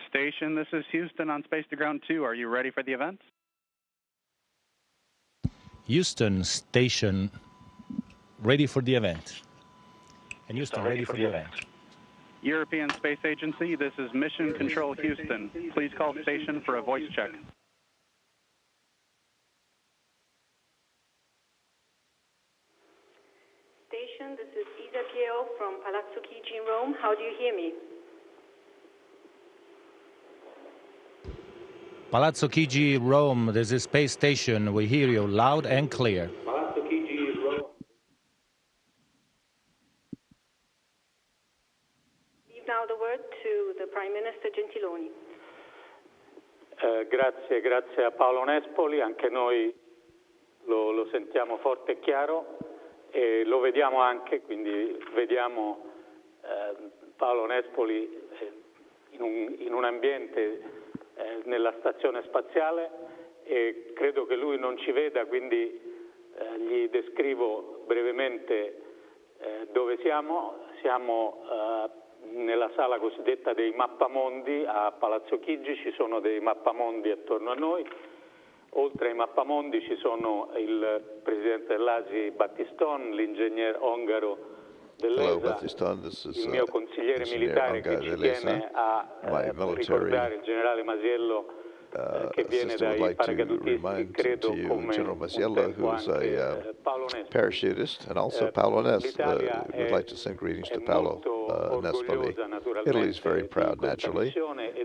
Station, this is Houston on Space to Ground 2. Are you ready for the event? Houston Station, ready for the event. And Houston, ready for the event. European Space Agency, this is Mission Control Houston. Please call station for a voice check. Station, this is Isa Piero from Palazzo Chigi in Rome. How do you hear me? Palazzo Chigi, Rome, this is Space Station. We hear you loud and clear. Palazzo Chigi, Rome. Leave now the word to the Prime Minister Gentiloni. Grazie a Paolo Nespoli, anche noi lo sentiamo forte e chiaro e lo vediamo anche, quindi vediamo Paolo Nespoli in un ambiente nella stazione spaziale e credo che lui non ci veda, quindi gli descrivo brevemente dove siamo. Siamo nella sala cosiddetta dei mappamondi a Palazzo Chigi, ci sono dei mappamondi attorno a noi. Oltre ai mappamondi ci sono il presidente dell'ASI Battiston, l'ingegner ongaro dell'ESA, il mio consigliere militare che ci tiene a ricordare il generale Masiello che viene dai paracadutisti, credo come General Masiello, who's a parachutist, and also Paolo Nespoli. We'd like to send greetings to Paolo Nespoli. Italy is very proud, naturally,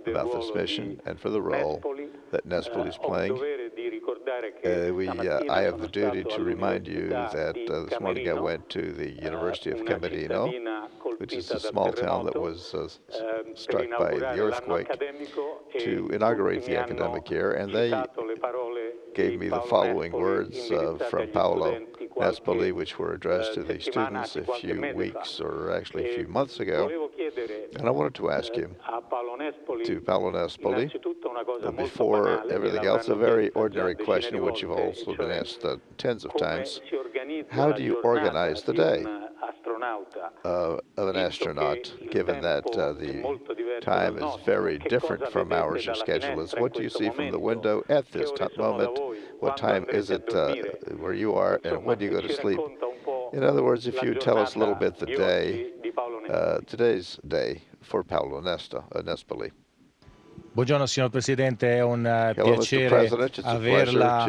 about this mission and for the role that Nespoli is playing. I have the duty to remind you that this morning I went to the University of Camerino, which is a small town that was struck by the earthquake, to inaugurate the academic year, and they gave me the following words from Paolo Nespoli, which were addressed to the students a few weeks, or actually a few months ago. And I wanted to ask you, to Paolo Nespoli, before everything else, a very ordinary question, which you've also been asked tens of times. How do you organize the day of an astronaut, given that the time is very different from ours? Your schedule is. What do you see from the window at this moment? What time is it where you are, and when do you go to sleep? In other words, if you tell us a little bit the day, today's day for Paolo Nespoli. Buongiorno signor Presidente, è un piacere averla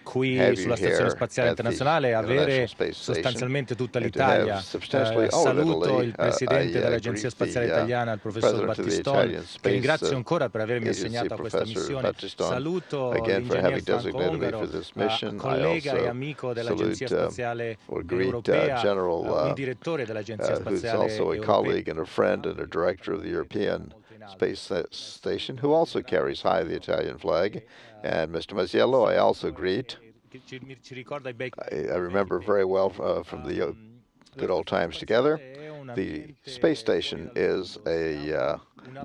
qui sulla Stazione Spaziale Internazionale, avere sostanzialmente tutta l'Italia. Saluto il Presidente dell'Agenzia Spaziale Italiana, il Professor Battiston, che ringrazio ancora per avermi assegnato a questa missione. Saluto l'Ingegner Franco Ongaro, collega e amico dell'Agenzia Spaziale Europea, un direttore dell'Agenzia Spaziale Europea. Space Station, who also carries high the Italian flag. And Mr. Masiello, I also greet. I remember very well from the good old times together. The space station is a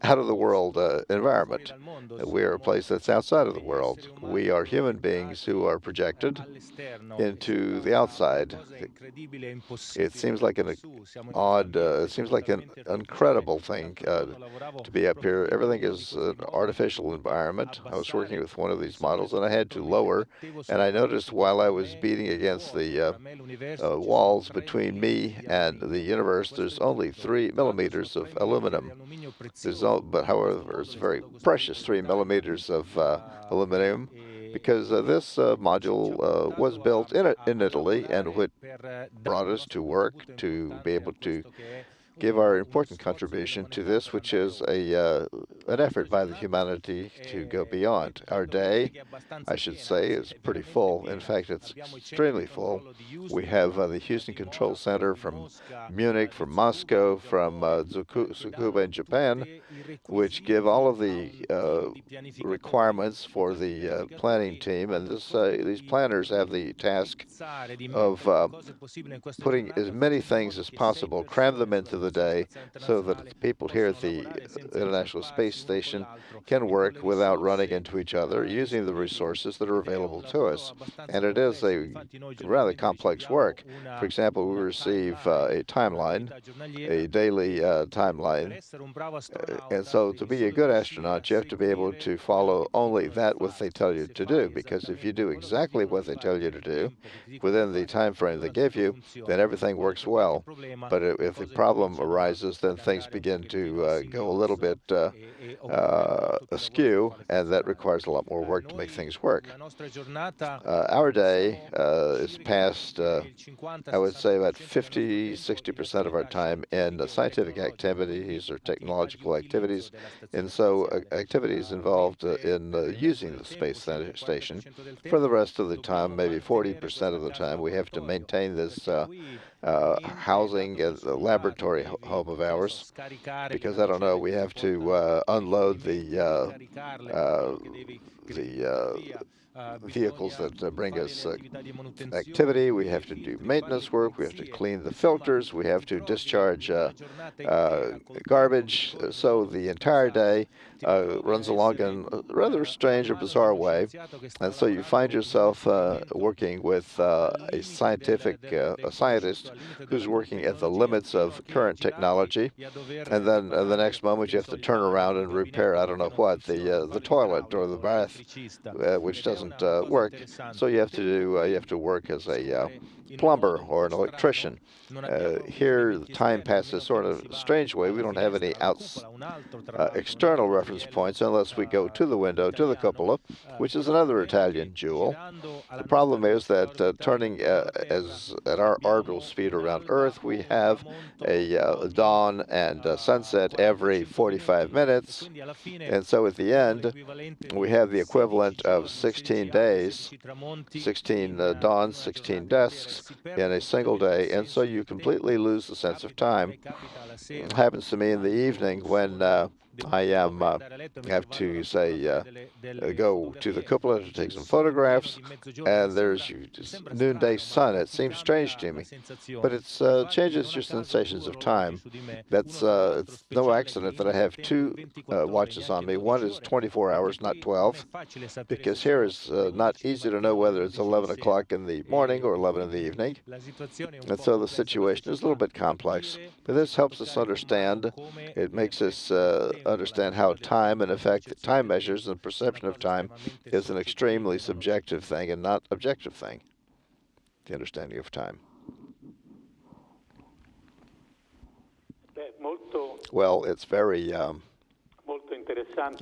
out-of-the-world environment. We are a place that's outside of the world. We are human beings who are projected into the outside. It seems like an odd, it seems like an incredible thing to be up here. Everything is an artificial environment. I was working with one of these models, and I had to lower, and I noticed while I was beating against the walls between me and the universe, there's only 3 millimeters of aluminum. But however, it's very precious 3 millimeters of aluminum, because this module was built in Italy, and what brought us to work to be able to give our important contribution to this, which is an effort by the humanity to go beyond. Our day, I should say, is pretty full. In fact, it's extremely full. We have the Houston Control Center from Munich, from Moscow, from Tsukuba in Japan, which give all of the requirements for the planning team. And these planners have the task of putting as many things as possible, cram them into the day so that people here at the International Space Station can work without running into each other, using the resources that are available to us. And it is a rather complex work. For example, we receive a timeline, a daily timeline. And so to be a good astronaut, you have to be able to follow only that what they tell you to do, because if you do exactly what they tell you to do within the time frame they give you, then everything works well. But if the problem arises, then things begin to go a little bit askew, and that requires a lot more work to make things work. Our day is passed, I would say, about 50–60% of our time in scientific activities or technological activities, and so activities involved in using the space station. For the rest of the time, maybe 40% of the time, we have to maintain this housing as a laboratory home of ours, because I don't know, we have to unload the vehicles that bring us activity. We have to do maintenance work. We have to clean the filters. We have to discharge garbage. So the entire day runs along in a rather strange or bizarre way. And so you find yourself working with a scientist who's working at the limits of current technology. And then the next moment you have to turn around and repair, I don't know what, the toilet or the bath, which doesn't work. So you have to work as a plumber or an electrician. Here, the time passes sort of a strange way. We don't have any external reference points unless we go to the window, to the cupola, which is another Italian jewel. The problem is that turning at our orbital speed around Earth, we have a dawn and a sunset every 45 minutes. And so at the end, we have the equivalent of 16 days, 16 dawns, 16 dusks in a single day, and so you completely lose the sense of time. It happens to me in the evening when I have to, say, go to the cupola to take some photographs, and there's noonday sun. It seems strange to me, but it changes your sensations of time. It's no accident that I have two watches on me. One is 24 hours, not 12, because here is not easy to know whether it's 11 o'clock in the morning or 11 in the evening. And so the situation is a little bit complex, but this helps us understand. It makes us understand how time, in effect, time measures and perception of time is an extremely subjective thing and not objective thing, the understanding of time. Well, it's very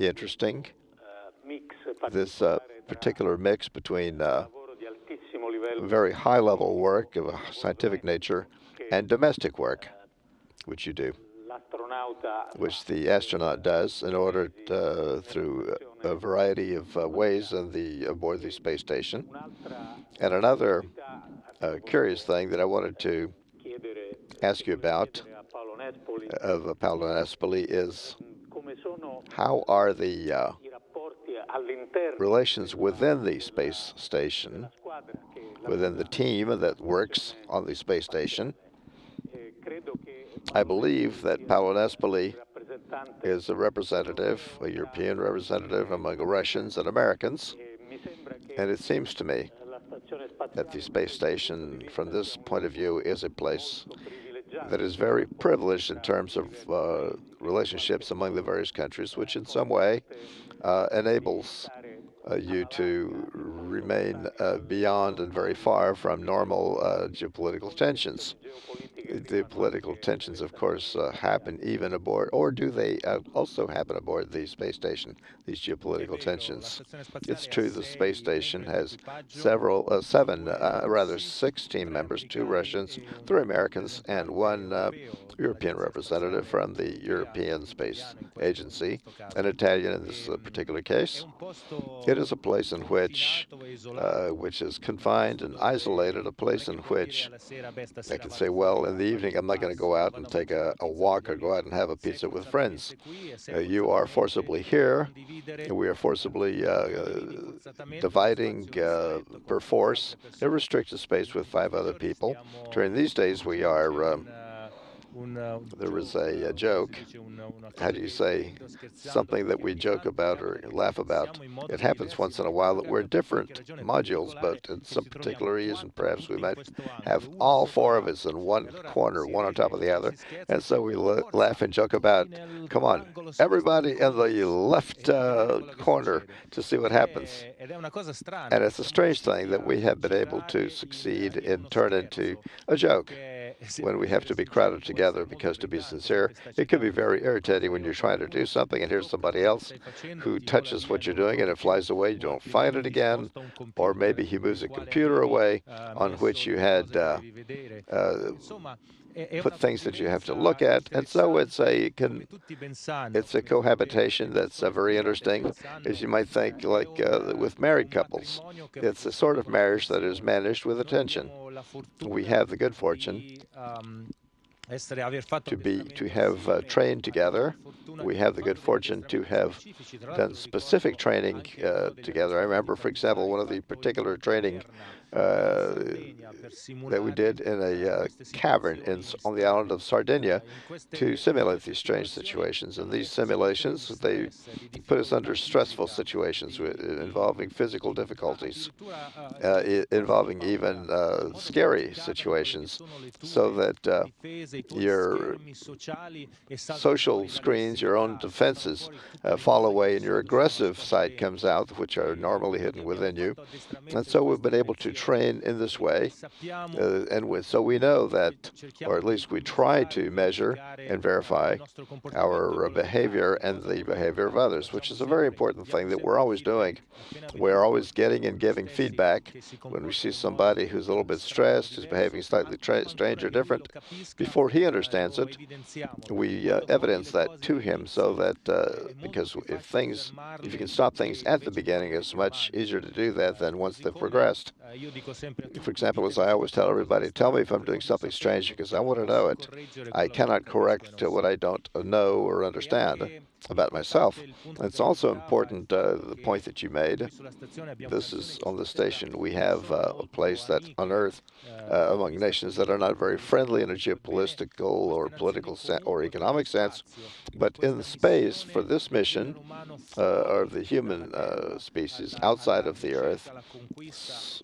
interesting, this particular mix between very high-level work of a scientific nature and domestic work, which you do, which the astronaut does in order through a variety of ways aboard the space station. And another curious thing that I wanted to ask you about of Paolo Nespoli is, how are the relations within the space station, within the team that works on the space station? I believe that Paolo Nespoli is a representative, a European representative among Russians and Americans, and it seems to me that the space station, from this point of view, is a place that is very privileged in terms of relationships among the various countries, which in some way enables you to remain beyond and very far from normal geopolitical tensions. The political tensions, of course, happen even aboard, or do they also happen aboard the space station, these geopolitical tensions? It's true the space station has six team members, 2 Russians, 3 Americans, and 1 European representative from the European Space Agency, an Italian in this particular case. It is a place in which is confined and isolated, a place in which I can say, well, in the evening I'm not going to go out and take a walk or go out and have a pizza with friends. You are forcibly here, and we are forcibly dividing per force a restricted space with 5 other people. During these days we are there was a joke. How do you say, something that we joke about or laugh about? It happens once in a while that we're different modules, but in some particular reason, perhaps we might have all four of us in one corner, one on top of the other. And so we laugh and joke about, come on, everybody in the left corner to see what happens. And it's a strange thing that we have been able to succeed in turn into a joke when we have to be crowded together, because to be sincere, it can be very irritating when you're trying to do something and here's somebody else who touches what you're doing and it flies away, you don't find it again, or maybe he moves a computer away on which you had put things that you have to look at, and so it's a cohabitation that's very interesting, as you might think, like with married couples. It's a sort of marriage that is managed with attention. We have the good fortune to have trained together. We have the good fortune to have done specific training together. I remember, for example, one of the particular training that we did in a cavern on the island of Sardinia to simulate these strange situations. And these simulations, they put us under stressful situations involving physical difficulties, involving even scary situations, so that your social screens, your own defenses fall away and your aggressive side comes out, which are normally hidden within you. And so we've been able to train in this way, so we know that, or at least we try to measure and verify our behavior and the behavior of others, which is a very important thing that we're always doing. We're always getting and giving feedback when we see somebody who's a little bit stressed, who's behaving slightly strange or different. Before he understands it, we evidence that to him, so that because if you can stop things at the beginning, it's much easier to do that than once they've progressed. For example, as I always tell everybody, tell me if I'm doing something strange because I want to know it. I cannot correct what I don't know or understand about myself. It's also important, the point that you made. This is on the station. We have a place that on Earth, among nations that are not very friendly in a geopolitical or political or economic sense, but in space for this mission, are the human species outside of the Earth,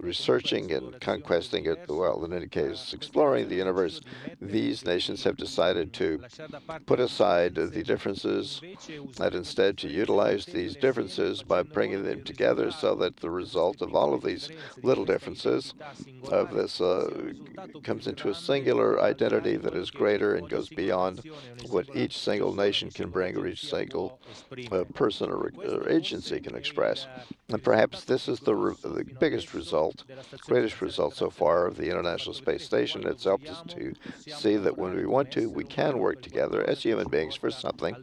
researching and conquesting it, well, in any case, exploring the universe. These nations have decided to put aside the differences and instead to utilize these differences by bringing them together, so that the result of all of these little differences of this comes into a singular identity that is greater and goes beyond what each single nation can bring or each single person or agency can express. And perhaps this is the biggest result, greatest result so far of the International Space Station. It's helped us to see that when we want to, we can work together as human beings for something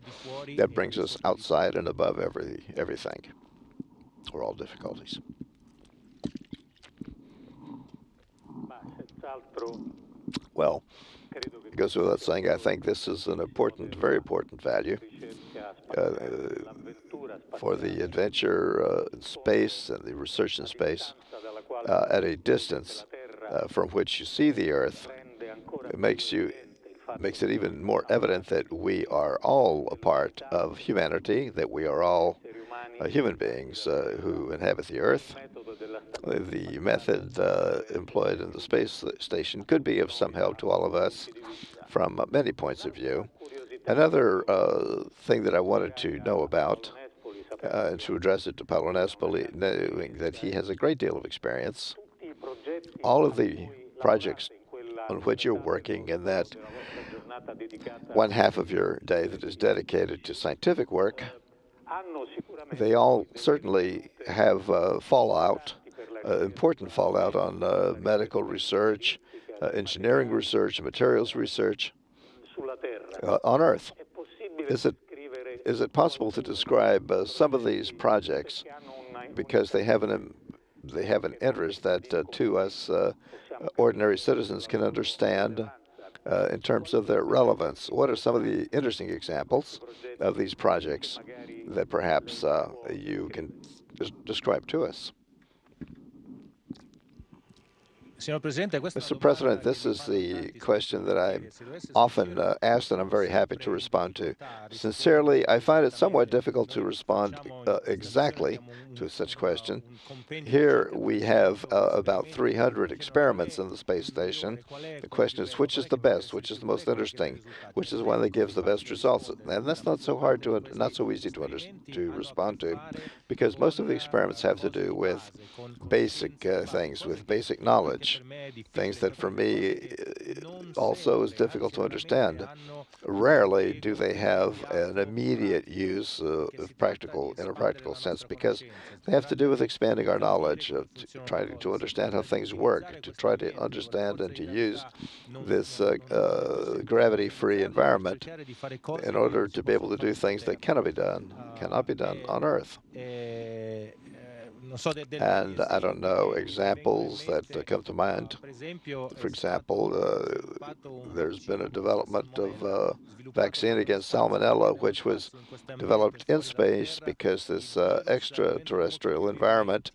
that brings us outside and above everything, or all difficulties. Well, it goes without saying, I think this is an important, very important value for the adventure in space and the research in space at a distance from which you see the Earth. It makes it even more evident that we are all a part of humanity, that we are all human beings who inhabit the Earth. The method employed in the space station could be of some help to all of us from many points of view. Another thing that I wanted to know about, and to address it to Paolo Nespoli, knowing that he has a great deal of experience, all of the projects on which you're working, and that one half of your day that is dedicated to scientific work, they all certainly have fallout, important fallout on medical research, engineering research, materials research on Earth. Is it possible to describe some of these projects, because they have an interest that to us ordinary citizens can understand in terms of their relevance? What are some of the interesting examples of these projects that perhaps you can describe to us? Mr. President, this is the question that I'm often asked, and I'm very happy to respond to. Sincerely, I find it somewhat difficult to respond exactly to such question. Here we have about 300 experiments in the space station. The question is, which is the best, which is the most interesting, which is one that gives the best results? And that's not so hard to, not so easy to respond to, because most of the experiments have to do with basic things, with basic knowledge, things that for me also is difficult to understand. Rarely do they have an immediate use in a practical sense, because they have to do with expanding our knowledge, trying to understand how things work, to try to understand and to use this gravity-free environment in order to be able to do things that cannot be done on Earth. And I don't know examples that come to mind. For example, there's been a development of a vaccine against salmonella, which was developed in space because this extraterrestrial environment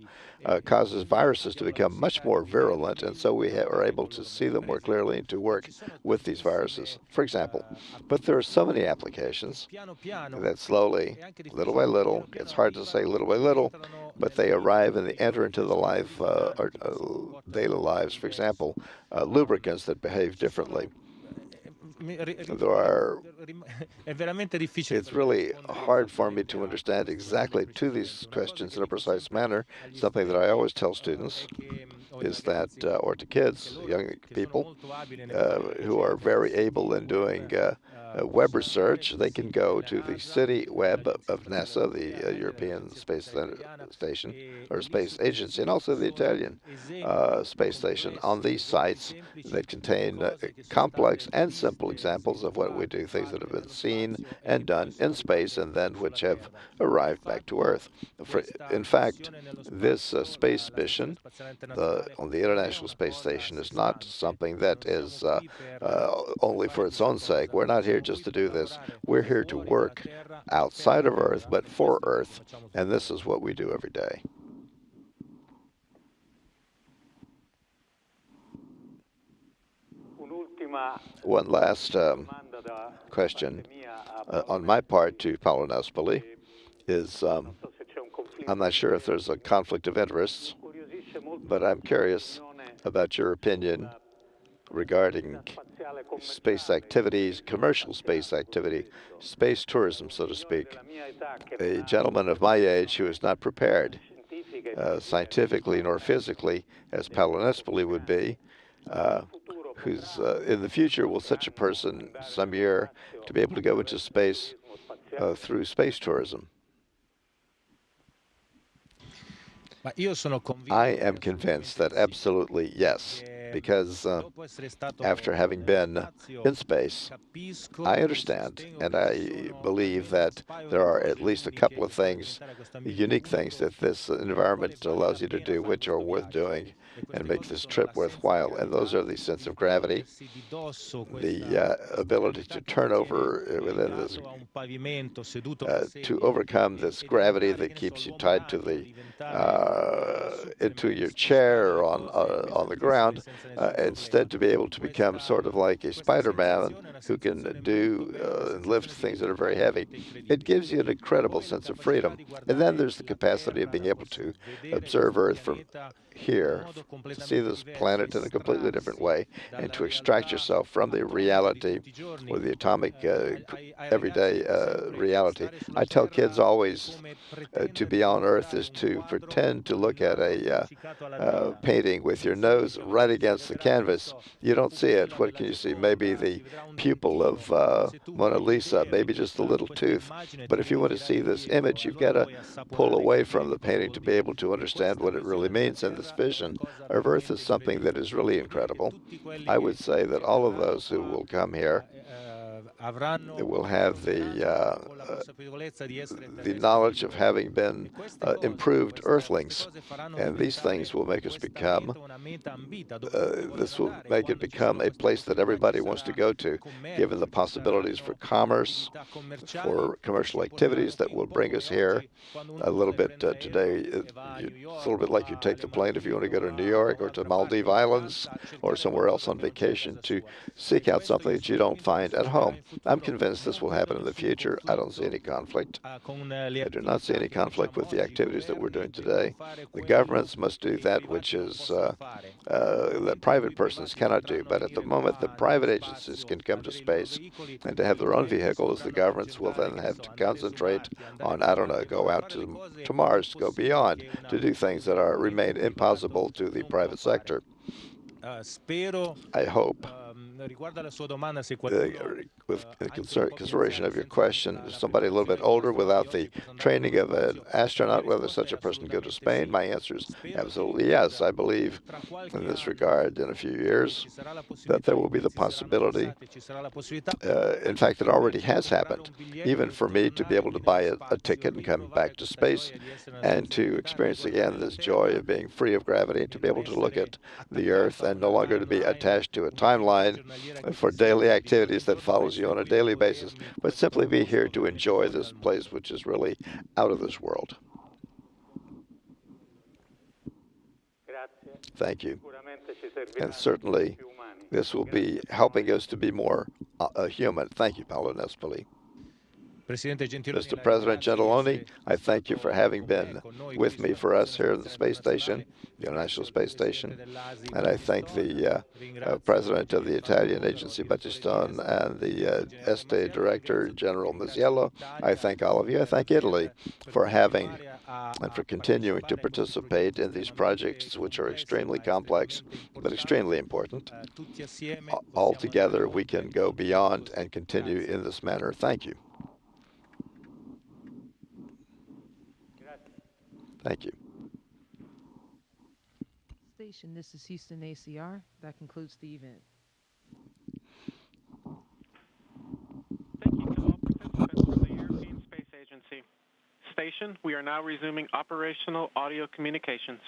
causes viruses to become much more virulent, and so we are able to see them more clearly and to work with these viruses, for example. But there are so many applications that slowly, little by little, it's hard to say little by little, but they arrive and they enter into the our daily lives. For example, lubricants that behave differently. It's really hard for me to understand exactly to these questions in a precise manner. Something that I always tell students is that, or to kids, young people, who are very able in doing web research, they can go to the city web of NASA, the European Space Station, or Space Agency, and also the Italian Space Station. On these sites that contain complex and simple examples of what we do, things that have been seen and done in space and then which have arrived back to Earth. In fact, this space mission on the International Space Station is not something that is only for its own sake. We're not here just to do this. We're here to work outside of Earth, but for Earth, and this is what we do every day. One last question on my part to Paolo Nespoli is, I'm not sure if there's a conflict of interests, but I'm curious about your opinion regarding space activities, commercial space activity, space tourism, so to speak. A gentleman of my age who is not prepared scientifically nor physically, as Paolo Nespoli would be, who's in the future, will such a person some year to be able to go into space through space tourism? I am convinced that absolutely yes, because after having been in space, I understand and I believe that there are at least a couple of things, unique things that this environment allows you to do, which are worth doing and make this trip worthwhile. And those are the sense of gravity, the ability to turn over within this, to overcome this gravity that keeps you tied to the into your chair or on the ground, instead to be able to become sort of like a Spider-Man who can do and lift things that are very heavy. It gives you an incredible sense of freedom. And then there's the capacity of being able to observe Earth from here, to see this planet in a completely different way, and to extract yourself from the reality or the atomic everyday reality. I tell kids always to be on Earth is to pretend to look at a painting with your nose right against the canvas. You don't see it. What can you see? Maybe the pupil of Mona Lisa, maybe just a little tooth. But if you want to see this image, you've got to pull away from the painting to be able to understand what it really means. And this vision of Earth is something that is really incredible. I would say that all of those who will come here will have the knowledge of having been improved Earthlings, and these things will make us become. This will make it become a place that everybody wants to go to, given the possibilities for commerce, for commercial activities that will bring us here. A little bit today, it's a little bit like you take the plane if you want to go to New York or to Maldive Islands or somewhere else on vacation to seek out something that you don't find at home. I'm convinced this will happen in the future. I don't see any conflict. I do not see any conflict with the activities that we're doing today. The governments must do that which is that private persons cannot do. But at the moment, the private agencies can come to space and to have their own vehicles. The governments will then have to concentrate on, I don't know, go out to Mars, to go beyond, to do things that remain impossible to the private sector. I hope, with consideration of your question, somebody a little bit older without the training of an astronaut, whether such a person go to Spain, my answer is absolutely yes. I believe in this regard in a few years that there will be the possibility. In fact, it already has happened, even for me to be able to buy a ticket and come back to space and to experience again this joy of being free of gravity, to be able to look at the Earth and no longer to be attached to a timeline for daily activities that follows you on a daily basis, but simply be here to enjoy this place which is really out of this world. Thank you. And certainly this will be helping us to be more human. Thank you, Paolo Nespoli. Mr. President Gentiloni, I thank you for having been with me for us here at the space station, the International Space Station. And I thank the President of the Italian Agency, Battistone, and the Este Director, General Masiello. I thank all of you. I thank Italy for having and for continuing to participate in these projects, which are extremely complex, but extremely important. All together, we can go beyond and continue in this manner. Thank you. Thank you. Station, this is Houston ACR. That concludes the event. Thank you to all participants from the European Space Agency. Station, we are now resuming operational audio communications.